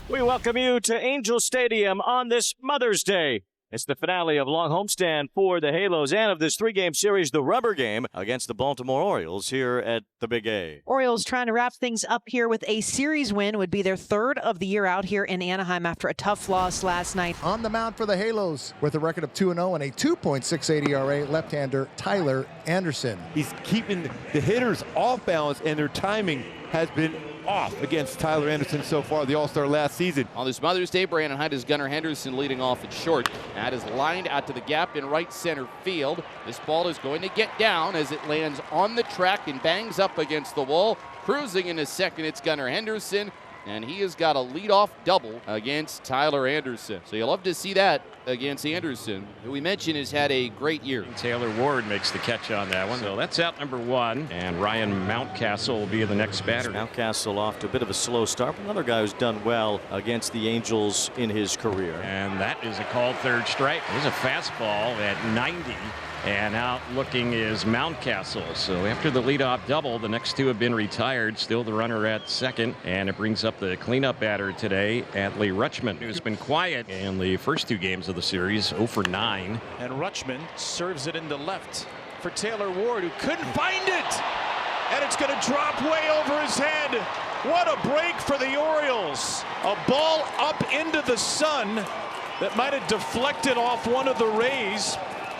We welcome you to Angel Stadium on this Mother's Day. It's the finale of long homestand for the Halos and of this three-game series, the rubber game against the Baltimore Orioles here at the Big A. Orioles trying to wrap things up here with a series win. Would be their third of the year out here in Anaheim after a tough loss last night. On the mound for the Halos with a record of 2-0 and a 2.68 ERA, left-hander Tyler Anderson. He's keeping the hitters off balance, and their timing has been off against Tyler Anderson so far, the All-Star last season. On this Mother's Day, Brandon Hyde is Gunnar Henderson leading off at short. That is lined out to the gap in right center field. This ball is going to get down as it lands on the track and bangs up against the wall. Cruising in his second, it's Gunnar Henderson, and he has got a leadoff double against Tyler Anderson. So you'll love to see that against Anderson, who we mentioned has had a great year. Taylor Ward makes the catch on that one. So that's out number one, and Ryan Mountcastle will be the next batter. Mountcastle off to a bit of a slow start, but another guy who's done well against the Angels in his career. And that is a called third strike. There's a fastball at 90. And out looking is Mountcastle. So after the leadoff double, the next two have been retired. Still the runner at second. And it brings up the cleanup batter today, Adley Rutschman, who's been quiet in the first two games of the series, 0 for 9. And Rutschman serves it into left for Taylor Ward, who couldn't find it. And it's going to drop way over his head. What a break for the Orioles. A ball up into the sun that might have deflected off one of the Rays.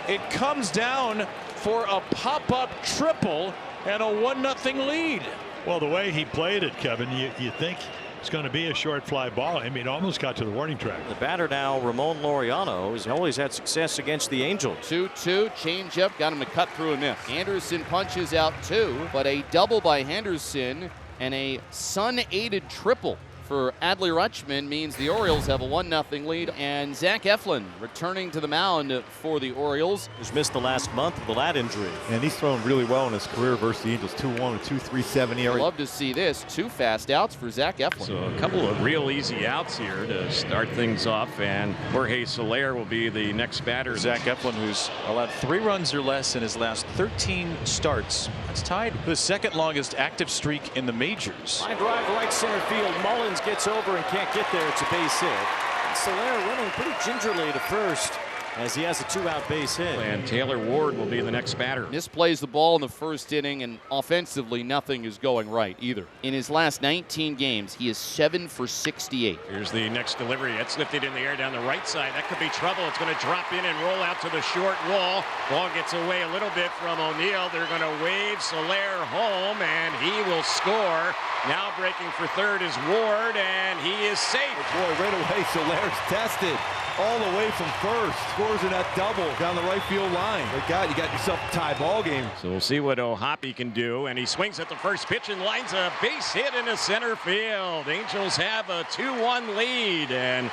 It comes down for a pop-up triple and a 1-0 lead. Well, the way he played it, Kevin, you think it's going to be a short fly ball. I mean, almost got to the warning track. The batter now, Ramon Laureano, has always had success against the Angels. 2-2, changeup, got him to cut through a miss. Anderson punches out two, but a double by Henderson and a sun-aided triple for Adley Rutschman means the Orioles have a 1-0 lead, and Zach Eflin returning to the mound for the Orioles. He's missed the last month with the lat injury. And he's thrown really well in his career versus the Angels. 2-1 and 2.37 ERA. Love to see this. Two fast outs for Zach Eflin. So a couple of real easy outs here to start things off, and Jorge Soler will be the next batter. Zach Eflin, who's allowed 3 runs or less in his last 13 starts. That's tied the second longest active streak in the majors. Line drive right center field. Mullins gets over and can't get there. It's a base hit. And Soler running pretty gingerly to first as he has a 2-out base hit. And Taylor Ward will be the next batter. Misplays the ball in the first inning, and offensively nothing is going right either. In his last 19 games, he is 7 for 68. Here's the next delivery. It's lifted in the air down the right side. That could be trouble. It's going to drop in and roll out to the short wall. Ball gets away a little bit from O'Neill. They're going to wave Soler home, and he will score. Now breaking for third is Ward, and he is safe. Boy, right away, Soler's tested all the way from first. Scores in that double down the right field line. But God, you got yourself a tie ball game. So we'll see what O'Hoppe can do, and he swings at the first pitch and lines a base hit into center field. Angels have a 2-1 lead, and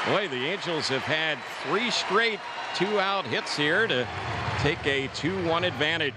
boy, the Angels have had 3 straight 2-out hits here to take a 2-1 advantage.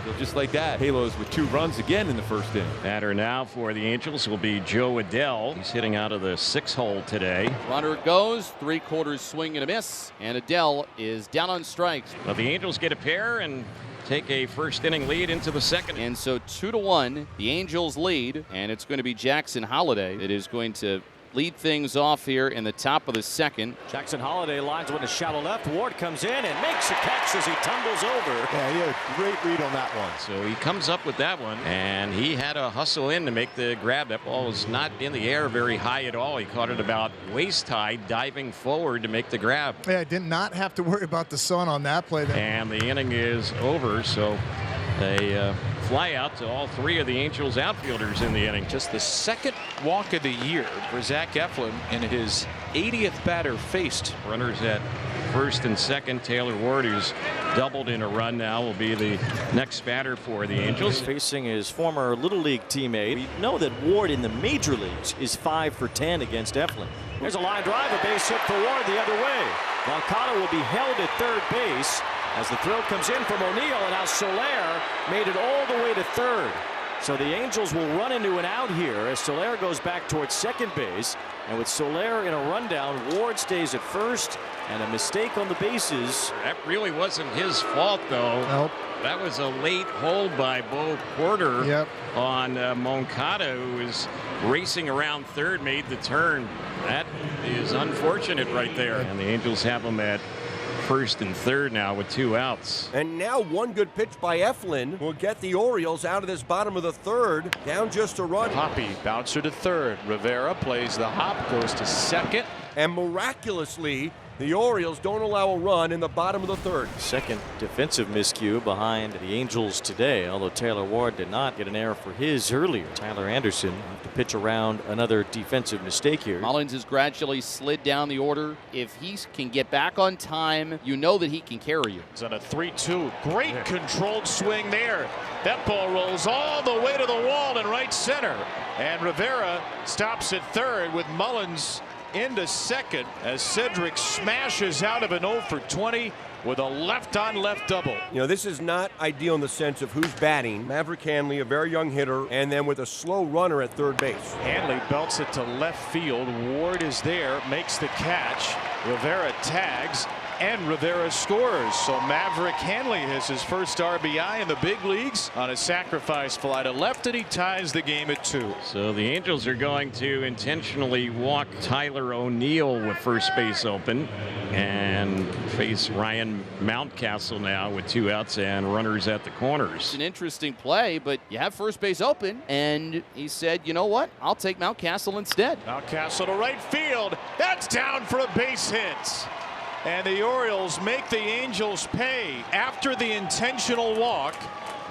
So just like that, Halos with 2 runs again in the first inning. Batter now for the Angels will be Joe Adell. He's hitting out of the 6-hole today. Runner goes, 3/4 swing and a miss, and Adell is down on strikes. Well, the Angels get a pair and take a first inning lead into the second. And so 2-1, the Angels lead, and it's going to be Jackson Holliday that is going to lead things off here in the top of the second. Jackson Holliday lines one to shallow left. Ward comes in and makes a catch as he tumbles over. Yeah, he had a great read on that one. So he comes up with that one, and he had to hustle in to make the grab. That ball was not in the air very high at all. He caught it about waist high, diving forward to make the grab. Yeah, did not have to worry about the sun on that play. And the inning is over, so a fly out to all 3 of the Angels outfielders in the inning. Just the second walk of the year for Zach Eflin in his 80th batter faced. Runners at first and second. Taylor Ward, who's doubled in a run now, will be the next batter for the Angels. Facing his former Little League teammate. We know that Ward in the major leagues is 5 for 10 against Eflin. There's a line drive, a base hit for Ward the other way. Moncada will be held at third base as the throw comes in from O'Neill, and now Soler made it all the way to third. So the Angels will run into an out here as Soler goes back towards second base. And with Soler in a rundown, Ward stays at first, and a mistake on the bases. That really wasn't his fault, though. Nope. That was a late hold by Bo Porter on Moncada, who was racing around third, made the turn. That is unfortunate right there. And the Angels have him at first and third now with 2 outs. And now one good pitch by Eflin will get the Orioles out of this bottom of the third, down just a run. Hoppy, bouncer to third. Rivera plays the hop, goes to second. And miraculously, the Orioles don't allow a run in the bottom of the third. Second defensive miscue behind the Angels today, although Taylor Ward did not get an error for his earlier. Tyler Anderson have to pitch around another defensive mistake here. Mullins has gradually slid down the order. If he can get back on time, you know that he can carry you. It's on a 3-2. Great controlled swing there. That ball rolls all the way to the wall in right center. And Rivera stops at third with Mullins into second as Cedric smashes out of an 0 for 20 with a left-on-left double. You know, this is not ideal in the sense of who's batting. Maverick Hanley, a very young hitter, and then with a slow runner at third base. Hanley belts it to left field. Ward is there, makes the catch. Rivera tags, and Rivera scores. So Maverick Hanley has his first RBI in the big leagues on a sacrifice fly to left, and he ties the game at 2. So the Angels are going to intentionally walk Tyler O'Neill with first base open and face Ryan Mountcastle now with 2 outs and runners at the corners. It's an interesting play, but you have first base open, and he said, you know what, I'll take Mountcastle instead. Mountcastle to right field. That's down for a base hit. And the Orioles make the Angels pay. After the intentional walk,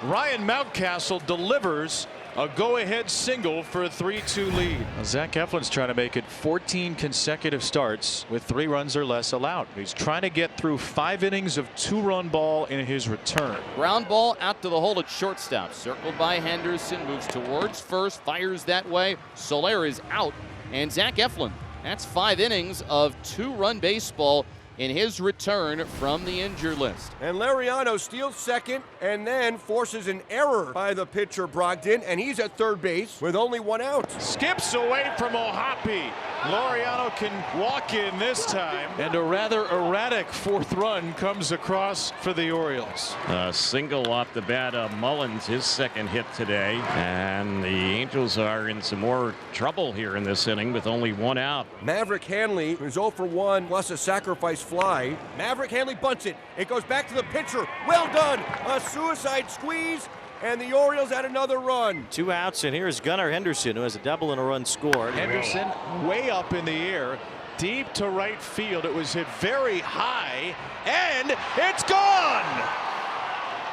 Ryan Mountcastle delivers a go-ahead single for a 3-2 lead. Zach Eflin's trying to make it 14 consecutive starts with 3 runs or less allowed. He's trying to get through 5 innings of 2-run ball in his return. Ground ball out to the hole at shortstop. Circled by Henderson, moves towards first, fires that way. Soler is out, and Zach Eflin. That's 5 innings of 2-run baseball in his return from the injured list. And Lariano steals second and then forces an error by the pitcher Brogdon, and he's at third base with only 1 out. Skips away from O'Hoppe. Lariano can walk in this time, and a rather erratic 4th run comes across for the Orioles. A single off the bat of Mullins, his second hit today, and the Angels are in some more trouble here in this inning with only 1 out. Maverick Hanley is 0 for 1 plus a sacrifice fly. Maverick Hanley bunts it. It goes back to the pitcher. Well done. A suicide squeeze, and the Orioles had another run. 2 outs, and here's Gunnar Henderson, who has a double and a run scored. Henderson way up in the air, deep to right field. It was hit very high, and it's gone.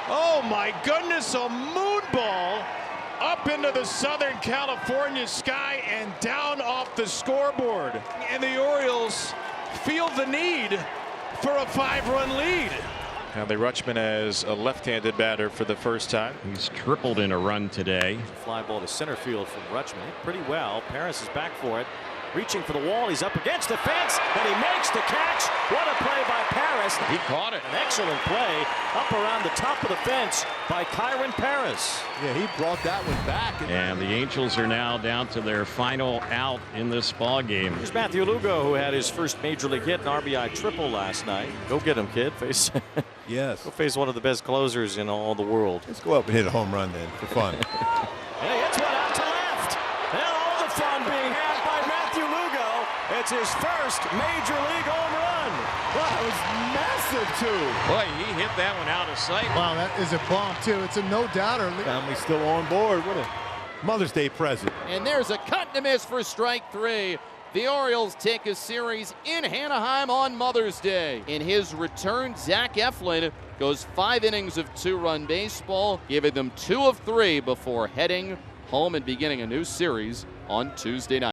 Oh my goodness, a moon ball up into the Southern California sky and down off the scoreboard. And the Orioles feel the need for a 5-run lead. Adley Rutschman as a left-handed batter for the first time. He's tripled in a run today. Fly ball to center field from Rutschman. Pretty well. Paris is back for it. Reaching for the wall. He's up against the fence, and he makes the catch. What a play by Paris. He caught it. An excellent play up around the top of the fence by Kyron Paris. Yeah, he brought that one back. And the Angels are now down to their final out in this ball game. Here's Matthew Lugo, who had his first major league hit, an RBI triple last night. Go get him, kid. Face Yes. Go face one of the best closers in all the world. Let's go up and hit a home run then for fun. And he hits one out to left. And all the fun being had by Matthew Lugo. It's his first major league home run. That was massive too. Boy, he hit that one out of sight. Wow, that is a bomb too. It's a no-doubter. Family's still on board. What a Mother's Day present. And there's a cut and a miss for strike 3. The Orioles take a series in Anaheim on Mother's Day. In his return, Zach Eflin goes 5 innings of 2-run baseball, giving them 2 of 3 before heading home and beginning a new series on Tuesday night.